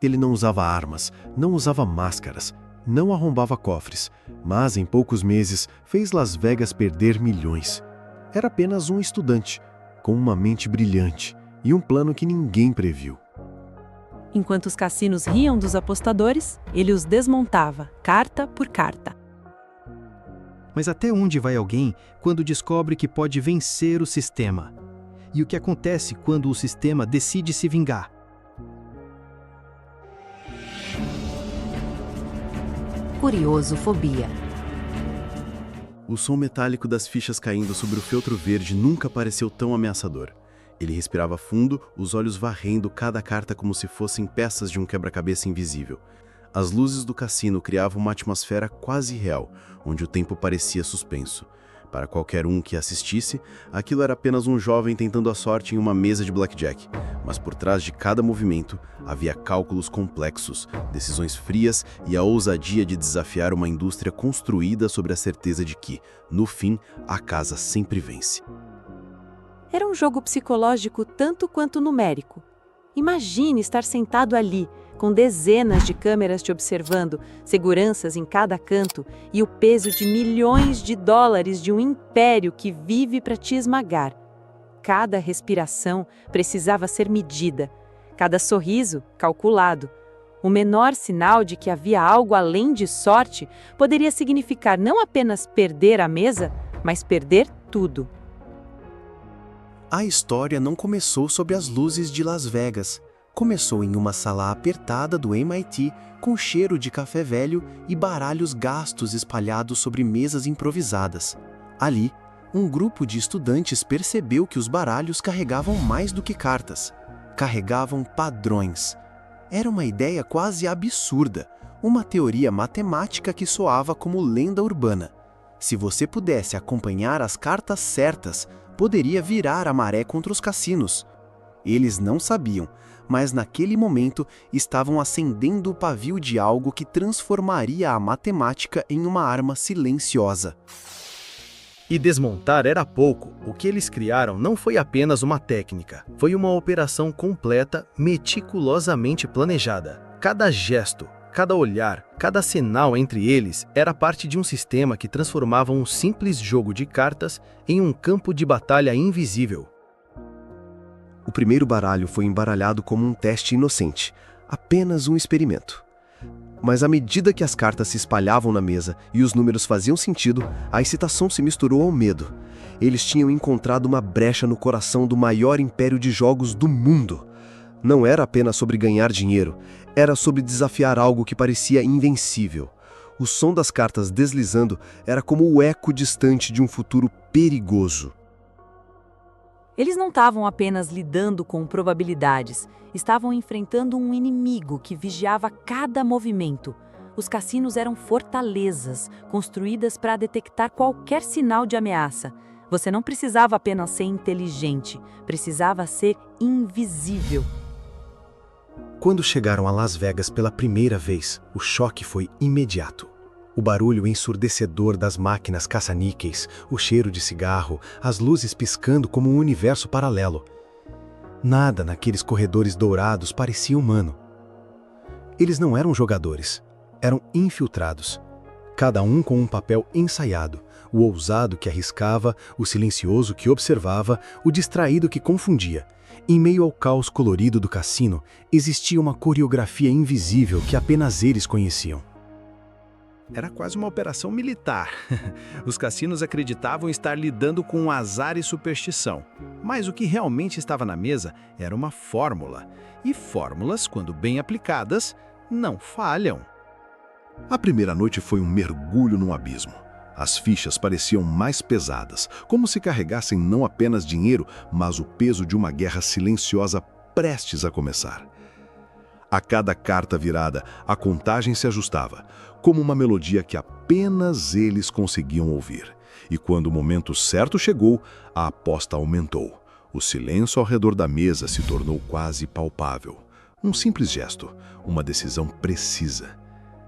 Ele não usava armas, não usava máscaras, não arrombava cofres, mas em poucos meses fez Las Vegas perder milhões. Era apenas um estudante, com uma mente brilhante e um plano que ninguém previu. Enquanto os cassinos riam dos apostadores, ele os desmontava, carta por carta. Mas até onde vai alguém quando descobre que pode vencer o sistema? E o que acontece quando o sistema decide se vingar? Curiosofobia. O som metálico das fichas caindo sobre o feltro verde nunca pareceu tão ameaçador. Ele respirava fundo, os olhos varrendo cada carta como se fossem peças de um quebra-cabeça invisível. As luzes do cassino criavam uma atmosfera quase real, onde o tempo parecia suspenso. Para qualquer um que assistisse, aquilo era apenas um jovem tentando a sorte em uma mesa de blackjack. Mas por trás de cada movimento, havia cálculos complexos, decisões frias e a ousadia de desafiar uma indústria construída sobre a certeza de que, no fim, a casa sempre vence. Era um jogo psicológico tanto quanto numérico. Imagine estar sentado ali, com dezenas de câmeras te observando, seguranças em cada canto e o peso de milhões de dólares de um império que vive para te esmagar. Cada respiração precisava ser medida, cada sorriso calculado. O menor sinal de que havia algo além de sorte poderia significar não apenas perder a mesa, mas perder tudo. A história não começou sob as luzes de Las Vegas. Começou em uma sala apertada do MIT, com cheiro de café velho e baralhos gastos espalhados sobre mesas improvisadas. Ali, um grupo de estudantes percebeu que os baralhos carregavam mais do que cartas. Carregavam padrões. Era uma ideia quase absurda, uma teoria matemática que soava como lenda urbana. Se você pudesse acompanhar as cartas certas, poderia virar a maré contra os cassinos. Eles não sabiam, mas naquele momento estavam acendendo o pavio de algo que transformaria a matemática em uma arma silenciosa. E desmontar era pouco. O que eles criaram não foi apenas uma técnica, foi uma operação completa, meticulosamente planejada. Cada gesto, cada olhar, cada sinal entre eles era parte de um sistema que transformava um simples jogo de cartas em um campo de batalha invisível. O primeiro baralho foi embaralhado como um teste inocente, apenas um experimento. Mas à medida que as cartas se espalhavam na mesa e os números faziam sentido, a excitação se misturou ao medo. Eles tinham encontrado uma brecha no coração do maior império de jogos do mundo. Não era apenas sobre ganhar dinheiro, era sobre desafiar algo que parecia invencível. O som das cartas deslizando era como o eco distante de um futuro perigoso. Eles não estavam apenas lidando com probabilidades, estavam enfrentando um inimigo que vigiava cada movimento. Os cassinos eram fortalezas, construídas para detectar qualquer sinal de ameaça. Você não precisava apenas ser inteligente, precisava ser invisível. Quando chegaram a Las Vegas pela primeira vez, o choque foi imediato. O barulho ensurdecedor das máquinas caça-níqueis, o cheiro de cigarro, as luzes piscando como um universo paralelo. Nada naqueles corredores dourados parecia humano. Eles não eram jogadores, eram infiltrados. Cada um com um papel ensaiado, o ousado que arriscava, o silencioso que observava, o distraído que confundia. Em meio ao caos colorido do cassino, existia uma coreografia invisível que apenas eles conheciam. Era quase uma operação militar. Os cassinos acreditavam estar lidando com azar e superstição. Mas o que realmente estava na mesa era uma fórmula. E fórmulas, quando bem aplicadas, não falham. A primeira noite foi um mergulho num abismo. As fichas pareciam mais pesadas, como se carregassem não apenas dinheiro, mas o peso de uma guerra silenciosa prestes a começar. A cada carta virada, a contagem se ajustava, como uma melodia que apenas eles conseguiam ouvir. E quando o momento certo chegou, a aposta aumentou. O silêncio ao redor da mesa se tornou quase palpável. Um simples gesto, uma decisão precisa.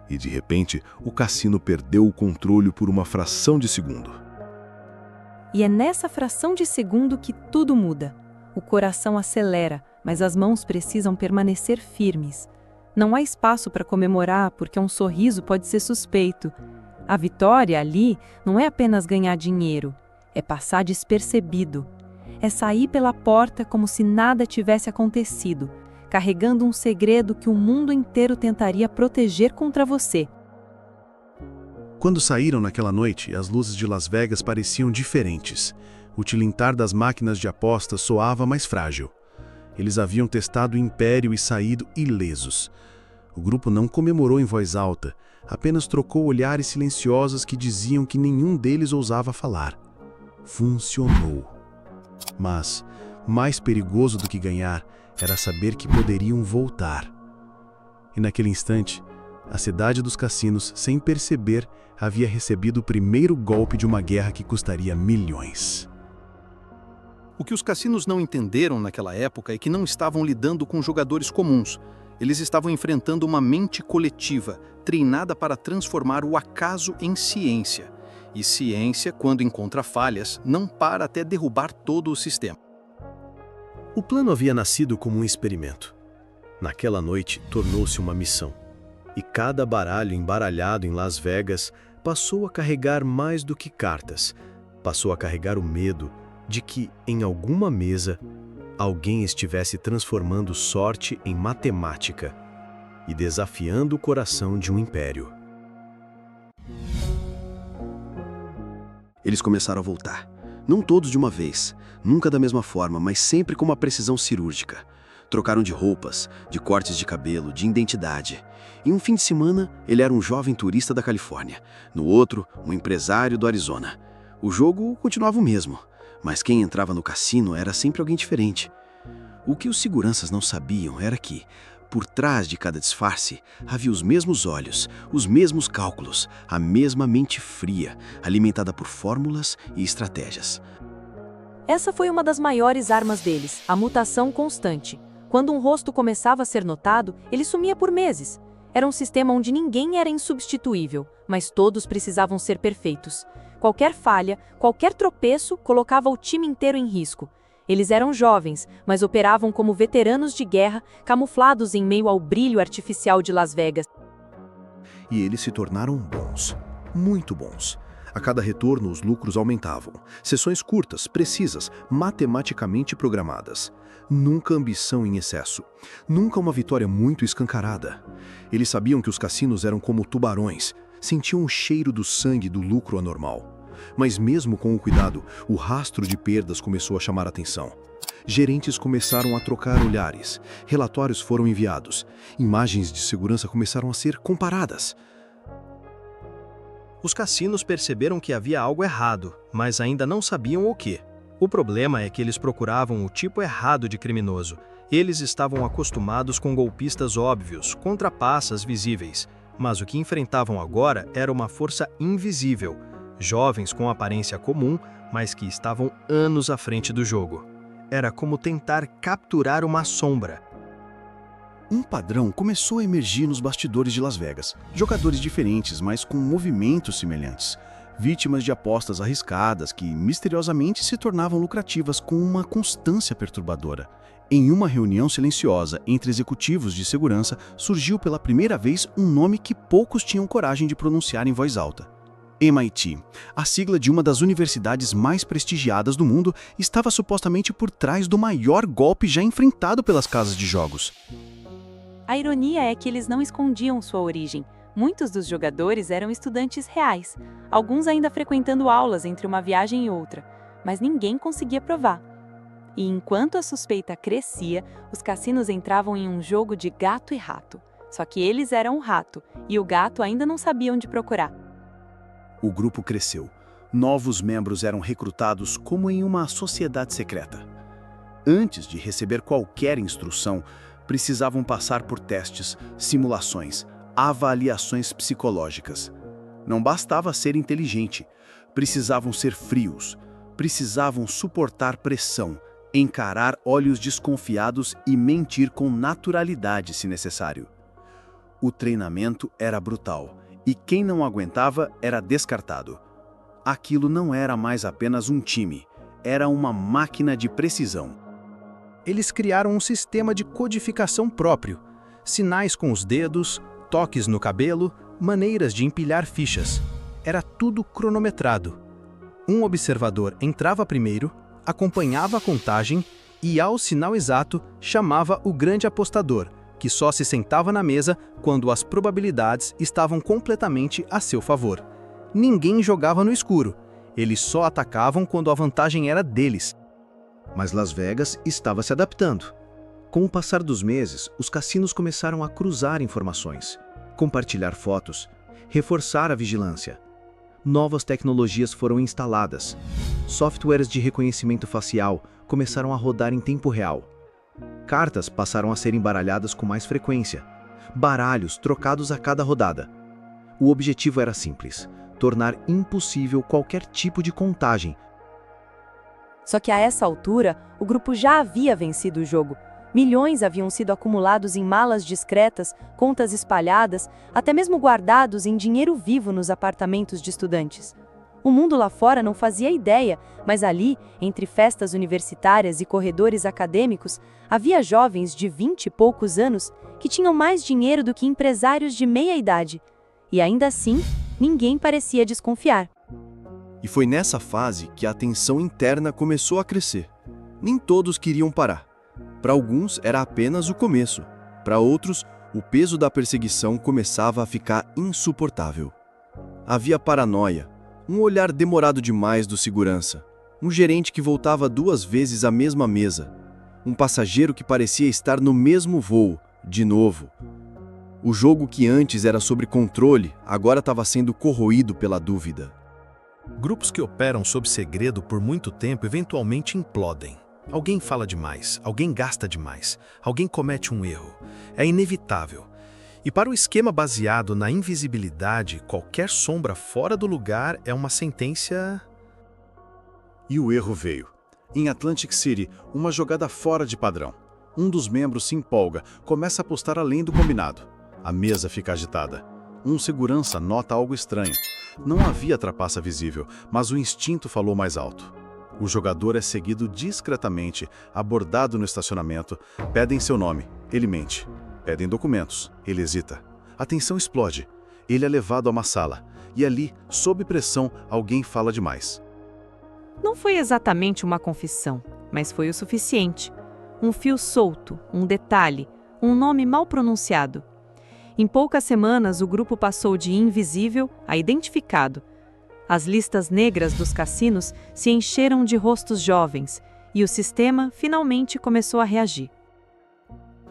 E de repente, o cassino perdeu o controle por uma fração de segundo. E é nessa fração de segundo que tudo muda. O coração acelera, mas as mãos precisam permanecer firmes. Não há espaço para comemorar porque um sorriso pode ser suspeito. A vitória ali não é apenas ganhar dinheiro, é passar despercebido. É sair pela porta como se nada tivesse acontecido, carregando um segredo que o mundo inteiro tentaria proteger contra você. Quando saíram naquela noite, as luzes de Las Vegas pareciam diferentes. O tilintar das máquinas de apostas soava mais frágil. Eles haviam testado o império e saído ilesos. O grupo não comemorou em voz alta, apenas trocou olhares silenciosos que diziam que nenhum deles ousava falar. Funcionou. Mas, mais perigoso do que ganhar, era saber que poderiam voltar. E naquele instante, a cidade dos cassinos, sem perceber, havia recebido o primeiro golpe de uma guerra que custaria milhões. O que os cassinos não entenderam naquela época é que não estavam lidando com jogadores comuns. Eles estavam enfrentando uma mente coletiva, treinada para transformar o acaso em ciência. E ciência, quando encontra falhas, não para até derrubar todo o sistema. O plano havia nascido como um experimento. Naquela noite, tornou-se uma missão. E cada baralho embaralhado em Las Vegas passou a carregar mais do que cartas. Passou a carregar o medo de que, em alguma mesa, alguém estivesse transformando sorte em matemática e desafiando o coração de um império. Eles começaram a voltar. Não todos de uma vez, nunca da mesma forma, mas sempre com uma precisão cirúrgica. Trocaram de roupas, de cortes de cabelo, de identidade. Em um fim de semana, ele era um jovem turista da Califórnia. No outro, um empresário do Arizona. O jogo continuava o mesmo, mas quem entrava no cassino era sempre alguém diferente. O que os seguranças não sabiam era que, por trás de cada disfarce, havia os mesmos olhos, os mesmos cálculos, a mesma mente fria, alimentada por fórmulas e estratégias. Essa foi uma das maiores armas deles, a mutação constante. Quando um rosto começava a ser notado, ele sumia por meses. Era um sistema onde ninguém era insubstituível, mas todos precisavam ser perfeitos. Qualquer falha, qualquer tropeço colocava o time inteiro em risco. Eles eram jovens, mas operavam como veteranos de guerra, camuflados em meio ao brilho artificial de Las Vegas. E eles se tornaram bons, muito bons. A cada retorno, os lucros aumentavam. Sessões curtas, precisas, matematicamente programadas. Nunca ambição em excesso. Nunca uma vitória muito escancarada. Eles sabiam que os cassinos eram como tubarões. Sentiam o cheiro do sangue do lucro anormal. Mas mesmo com o cuidado, o rastro de perdas começou a chamar a atenção. Gerentes começaram a trocar olhares. Relatórios foram enviados. Imagens de segurança começaram a ser comparadas. Os cassinos perceberam que havia algo errado, mas ainda não sabiam o que. O problema é que eles procuravam o tipo errado de criminoso. Eles estavam acostumados com golpistas óbvios, com trapaças visíveis. Mas o que enfrentavam agora era uma força invisível. Jovens com aparência comum, mas que estavam anos à frente do jogo. Era como tentar capturar uma sombra. Um padrão começou a emergir nos bastidores de Las Vegas. Jogadores diferentes, mas com movimentos semelhantes. Vítimas de apostas arriscadas que, misteriosamente, se tornavam lucrativas com uma constância perturbadora. Em uma reunião silenciosa entre executivos de segurança, surgiu pela primeira vez um nome que poucos tinham coragem de pronunciar em voz alta. MIT, a sigla de uma das universidades mais prestigiadas do mundo, estava supostamente por trás do maior golpe já enfrentado pelas casas de jogos. A ironia é que eles não escondiam sua origem. Muitos dos jogadores eram estudantes reais, alguns ainda frequentando aulas entre uma viagem e outra, mas ninguém conseguia provar. E enquanto a suspeita crescia, os cassinos entravam em um jogo de gato e rato. Só que eles eram o rato, e o gato ainda não sabia onde procurar. O grupo cresceu. Novos membros eram recrutados como em uma sociedade secreta. Antes de receber qualquer instrução, precisavam passar por testes, simulações, avaliações psicológicas. Não bastava ser inteligente, precisavam ser frios, precisavam suportar pressão, encarar olhos desconfiados e mentir com naturalidade se necessário. O treinamento era brutal. E quem não aguentava era descartado. Aquilo não era mais apenas um time, era uma máquina de precisão. eles criaram um sistema de codificação próprio. Sinais com os dedos, toques no cabelo, maneiras de empilhar fichas. Era tudo cronometrado. Um observador entrava primeiro, acompanhava a contagem e, ao sinal exato, chamava o grande apostador, que só se sentava na mesa quando as probabilidades estavam completamente a seu favor. Ninguém jogava no escuro. Eles só atacavam quando a vantagem era deles. Mas Las Vegas estava se adaptando. Com o passar dos meses, os cassinos começaram a cruzar informações, compartilhar fotos, reforçar a vigilância. Novas tecnologias foram instaladas. Softwares de reconhecimento facial começaram a rodar em tempo real. Cartas passaram a ser embaralhadas com mais frequência. Baralhos trocados a cada rodada. O objetivo era simples: tornar impossível qualquer tipo de contagem. Só que a essa altura, o grupo já havia vencido o jogo. Milhões haviam sido acumulados em malas discretas, contas espalhadas, até mesmo guardados em dinheiro vivo nos apartamentos de estudantes. O mundo lá fora não fazia ideia, mas ali, entre festas universitárias e corredores acadêmicos, havia jovens de 20 e poucos anos que tinham mais dinheiro do que empresários de meia idade. E ainda assim, ninguém parecia desconfiar. E foi nessa fase que a tensão interna começou a crescer. Nem todos queriam parar. Para alguns era apenas o começo. Para outros, o peso da perseguição começava a ficar insuportável. Havia paranoia, um olhar demorado demais do segurança, um gerente que voltava 2 vezes à mesma mesa, um passageiro que parecia estar no mesmo voo, de novo. O jogo que antes era sobre controle, agora estava sendo corroído pela dúvida. Grupos que operam sob segredo por muito tempo eventualmente implodem. Alguém fala demais, alguém gasta demais, alguém comete um erro. É inevitável. E para o esquema baseado na invisibilidade, qualquer sombra fora do lugar é uma sentença... E o erro veio. Em Atlantic City, uma jogada fora de padrão. Um dos membros se empolga, começa a apostar além do combinado. A mesa fica agitada. Um segurança nota algo estranho. Não havia trapaça visível, mas o instinto falou mais alto. O jogador é seguido discretamente, abordado no estacionamento, pedem seu nome, ele mente. Pedem documentos, ele hesita. A tensão explode. Ele é levado a uma sala, e ali, sob pressão, alguém fala demais. Não foi exatamente uma confissão, mas foi o suficiente. Um fio solto, um detalhe, um nome mal pronunciado. Em poucas semanas, o grupo passou de invisível a identificado. As listas negras dos cassinos se encheram de rostos jovens e o sistema finalmente começou a reagir.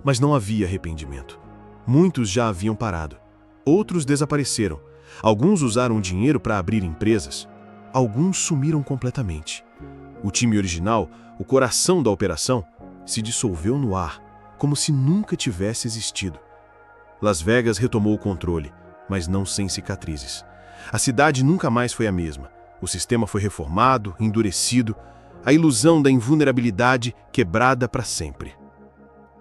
Mas não havia arrependimento. Muitos já haviam parado. Outros desapareceram. Alguns usaram o dinheiro para abrir empresas. Alguns sumiram completamente. O time original, o coração da operação, se dissolveu no ar, como se nunca tivesse existido. Las Vegas retomou o controle, mas não sem cicatrizes. A cidade nunca mais foi a mesma. O sistema foi reformado, endurecido, a ilusão da invulnerabilidade quebrada para sempre.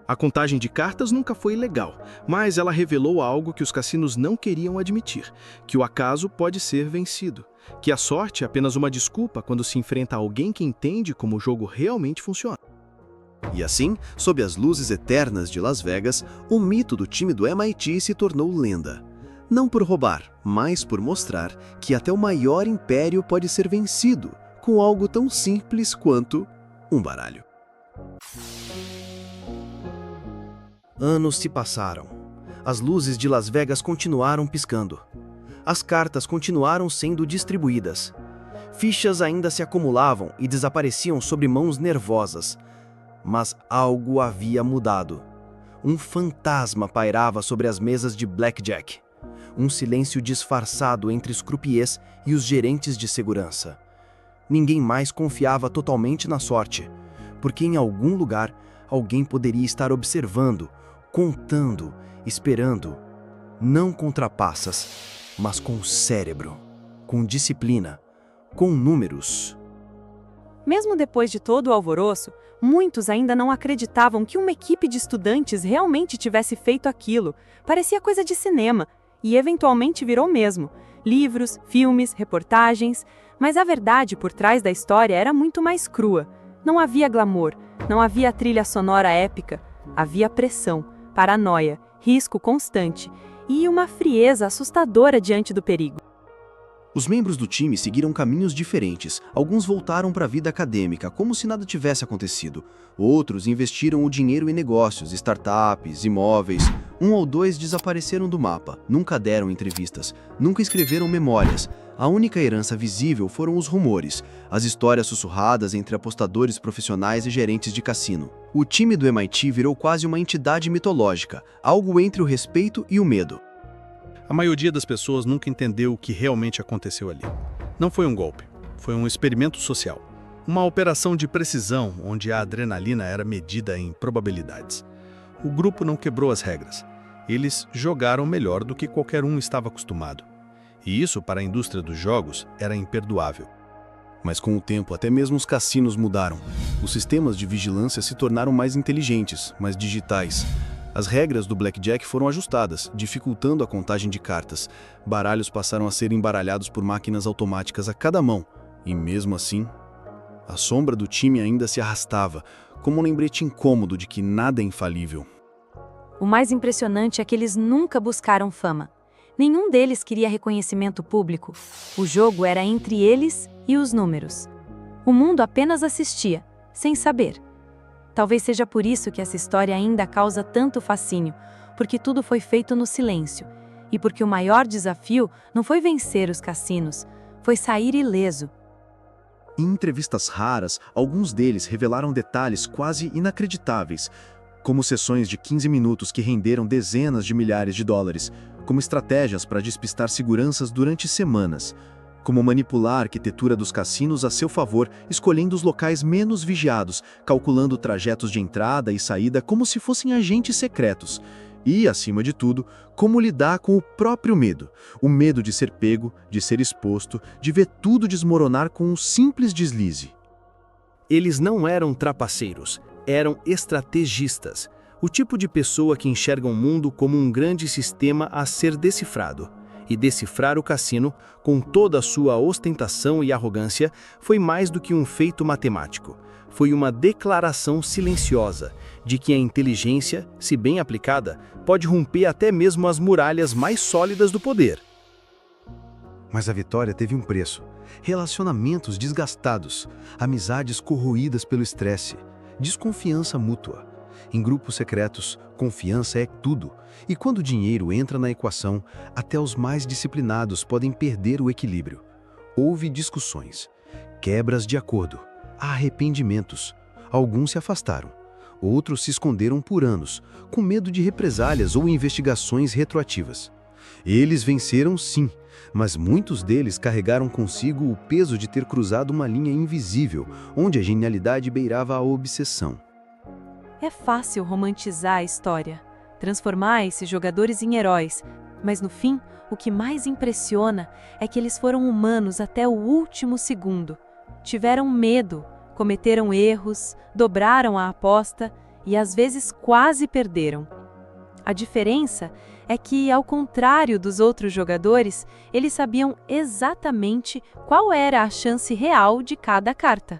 A contagem de cartas nunca foi legal, mas ela revelou algo que os cassinos não queriam admitir, que o acaso pode ser vencido, que a sorte é apenas uma desculpa quando se enfrenta alguém que entende como o jogo realmente funciona. E assim, sob as luzes eternas de Las Vegas, o mito do time do MIT se tornou lenda. Não por roubar, mas por mostrar que até o maior império pode ser vencido com algo tão simples quanto um baralho. Anos se passaram. As luzes de Las Vegas continuaram piscando. As cartas continuaram sendo distribuídas. Fichas ainda se acumulavam e desapareciam sobre mãos nervosas. Mas algo havia mudado. Um fantasma pairava sobre as mesas de blackjack. Um silêncio disfarçado entre os croupiers e os gerentes de segurança. Ninguém mais confiava totalmente na sorte, porque em algum lugar alguém poderia estar observando, contando, esperando, não com trapaças, mas com cérebro, com disciplina, com números. Mesmo depois de todo o alvoroço, muitos ainda não acreditavam que uma equipe de estudantes realmente tivesse feito aquilo. Parecia coisa de cinema, e eventualmente virou mesmo. Livros, filmes, reportagens, mas a verdade por trás da história era muito mais crua. Não havia glamour, Não havia trilha sonora épica, havia pressão, paranoia, risco constante e uma frieza assustadora diante do perigo. Os membros do time seguiram caminhos diferentes. Alguns voltaram para a vida acadêmica, como se nada tivesse acontecido. Outros investiram o dinheiro em negócios, startups, imóveis. 1 ou 2 desapareceram do mapa, nunca deram entrevistas, nunca escreveram memórias. A única herança visível foram os rumores, as histórias sussurradas entre apostadores profissionais e gerentes de cassino. O time do MIT virou quase uma entidade mitológica, algo entre o respeito e o medo. A maioria das pessoas nunca entendeu o que realmente aconteceu ali. Não foi um golpe, foi um experimento social. Uma operação de precisão onde a adrenalina era medida em probabilidades. O grupo não quebrou as regras. Eles jogaram melhor do que qualquer um estava acostumado. E isso, para a indústria dos jogos, era imperdoável. Mas com o tempo, até mesmo os cassinos mudaram. Os sistemas de vigilância se tornaram mais inteligentes, mais digitais. As regras do blackjack foram ajustadas, dificultando a contagem de cartas. Baralhos passaram a ser embaralhados por máquinas automáticas a cada mão. E mesmo assim, a sombra do time ainda se arrastava, como um lembrete incômodo de que nada é infalível. O mais impressionante é que eles nunca buscaram fama. Nenhum deles queria reconhecimento público. O jogo era entre eles e os números. O mundo apenas assistia, sem saber. Talvez seja por isso que essa história ainda causa tanto fascínio, porque tudo foi feito no silêncio. E porque o maior desafio não foi vencer os cassinos, foi sair ileso. Em entrevistas raras, alguns deles revelaram detalhes quase inacreditáveis, como sessões de 15 minutos que renderam dezenas de milhares de dólares, como estratégias para despistar seguranças durante semanas, como manipular a arquitetura dos cassinos a seu favor, escolhendo os locais menos vigiados, calculando trajetos de entrada e saída como se fossem agentes secretos. E, acima de tudo, como lidar com o próprio medo. O medo de ser pego, de ser exposto, de ver tudo desmoronar com um simples deslize. Eles não eram trapaceiros, eram estrategistas. O tipo de pessoa que enxerga o mundo como um grande sistema a ser decifrado. E decifrar o cassino, com toda a sua ostentação e arrogância, foi mais do que um feito matemático. Foi uma declaração silenciosa de que a inteligência, se bem aplicada, pode romper até mesmo as muralhas mais sólidas do poder. Mas a vitória teve um preço. Relacionamentos desgastados, amizades corroídas pelo estresse, desconfiança mútua. Em grupos secretos, confiança é tudo. E quando o dinheiro entra na equação, até os mais disciplinados podem perder o equilíbrio. Houve discussões, quebras de acordo, arrependimentos. Alguns se afastaram. Outros se esconderam por anos, com medo de represálias ou investigações retroativas. Eles venceram sim, mas muitos deles carregaram consigo o peso de ter cruzado uma linha invisível, onde a genialidade beirava a obsessão. É fácil romantizar a história, transformar esses jogadores em heróis, mas no fim, o que mais impressiona é que eles foram humanos até o último segundo. Tiveram medo, cometeram erros, dobraram a aposta e às vezes quase perderam. A diferença é que, ao contrário dos outros jogadores, eles sabiam exatamente qual era a chance real de cada carta.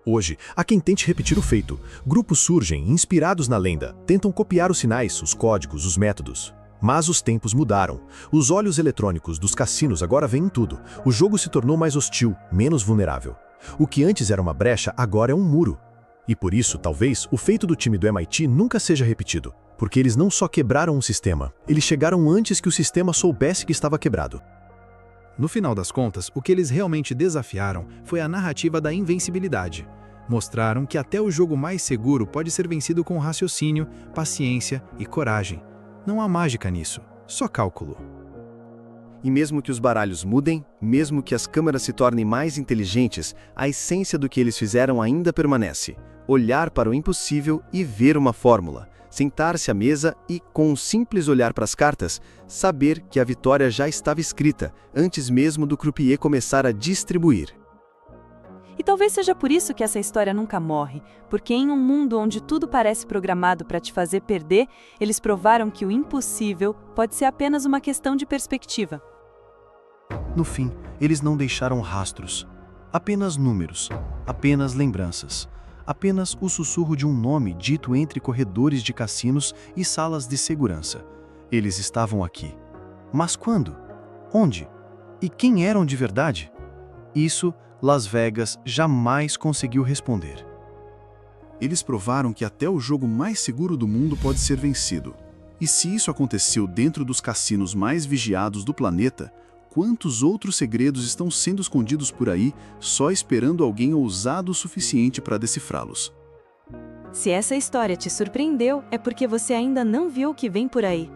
Hoje, há quem tente repetir o feito. Grupos surgem, inspirados na lenda, tentam copiar os sinais, os códigos, os métodos. Mas os tempos mudaram. Os olhos eletrônicos dos cassinos agora veem tudo. O jogo se tornou mais hostil, menos vulnerável. O que antes era uma brecha, agora é um muro. E por isso, talvez, o feito do time do MIT nunca seja repetido. Porque eles não só quebraram um sistema, eles chegaram antes que o sistema soubesse que estava quebrado. No final das contas, o que eles realmente desafiaram foi a narrativa da invencibilidade. Mostraram que até o jogo mais seguro pode ser vencido com raciocínio, paciência e coragem. Não há mágica nisso, só cálculo. E mesmo que os baralhos mudem, mesmo que as câmeras se tornem mais inteligentes, a essência do que eles fizeram ainda permanece. Olhar para o impossível e ver uma fórmula. Sentar-se à mesa e, com um simples olhar para as cartas, saber que a vitória já estava escrita, antes mesmo do croupier começar a distribuir. E talvez seja por isso que essa história nunca morre, porque em um mundo onde tudo parece programado para te fazer perder, eles provaram que o impossível pode ser apenas uma questão de perspectiva. No fim, eles não deixaram rastros, apenas números, apenas lembranças. apenas o sussurro de um nome dito entre corredores de cassinos e salas de segurança. Eles estavam aqui. Mas quando? Onde? E quem eram de verdade? Isso, Las Vegas jamais conseguiu responder. Eles provaram que até o jogo mais seguro do mundo pode ser vencido. E se isso aconteceu dentro dos cassinos mais vigiados do planeta, quantos outros segredos estão sendo escondidos por aí, só esperando alguém ousado o suficiente para decifrá-los? Se essa história te surpreendeu, é porque você ainda não viu o que vem por aí.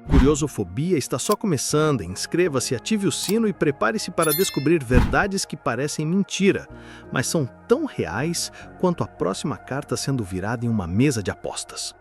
Curiosofobia está só começando. Inscreva-se, ative o sino e prepare-se para descobrir verdades que parecem mentira, mas são tão reais quanto a próxima carta sendo virada em uma mesa de apostas.